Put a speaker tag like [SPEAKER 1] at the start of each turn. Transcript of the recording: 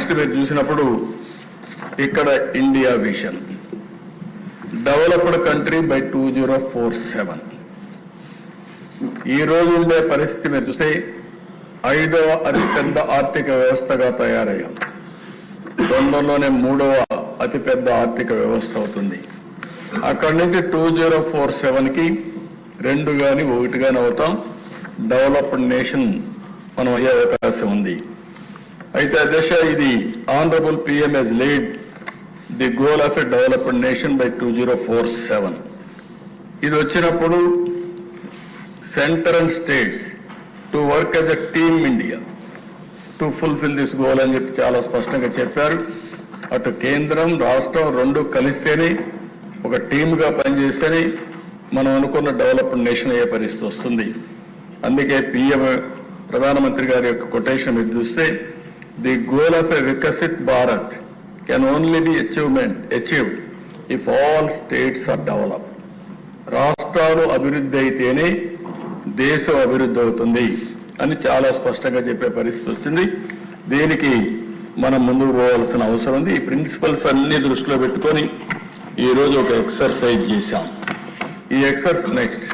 [SPEAKER 1] Next మీరు చూసినప్పుడు ఇక్కడ India vision developed country by 2047 ఈ రోజు ఉండే పరిస్థితి మీరు చూస్తే 5వ అతిపెద్ద ఆర్థిక వ్యవస్థగా తయారయ్యాం. తొందరలోనే 3వ అతిపెద్ద ఆర్థిక వ్యవస్థ అవుతుంది. అక్కడి నుంచి 2047కి 2 కానీ 1 కానీ అవుతాం. డెవలప్డ్ నేషన్ మనం అయ్యే అవకాశం ఉంది. అయితే అధ్యక్ష, ఇది honourable PM has laid the goal of a developed nation by 2047. ఇది వచ్చినప్పుడు centre and states to work as a team India to fulfil this goal అని చెప్పి చాలా స్పష్టంగా చెప్పారు. అటు కేంద్రం రాష్ట్రం 2 కలిస్తేనే ఒక టీమ్గా పనిచేస్తేనే మనం అనుకున్న డెవలప్డ్ నేషన్ అయ్యే పరిస్థితి వస్తుంది. అందుకే పిఎం ప్రధానమంత్రి గారి యొక్క కొటేషన్ మీరు చూస్తే the goal of a Viksit Bharat can only be achieved if all states are developed. రాష్ట్రాలు అభివృద్ధి అయితేనే దేశం అభివృద్ధి అవుతుంది అని చాలా స్పష్టంగా చెప్పే పరిస్థితి వచ్చింది. దీనికి మనం ముందుకు పోవాల్సిన అవసరం ఉంది. ఈ ప్రిన్సిపల్స్ అన్ని దృష్టిలో పెట్టుకొని ఈరోజు ఒక ఎక్సర్సైజ్ చేశాం. ఈ ఎక్సర్సైజ్ నెక్స్ట్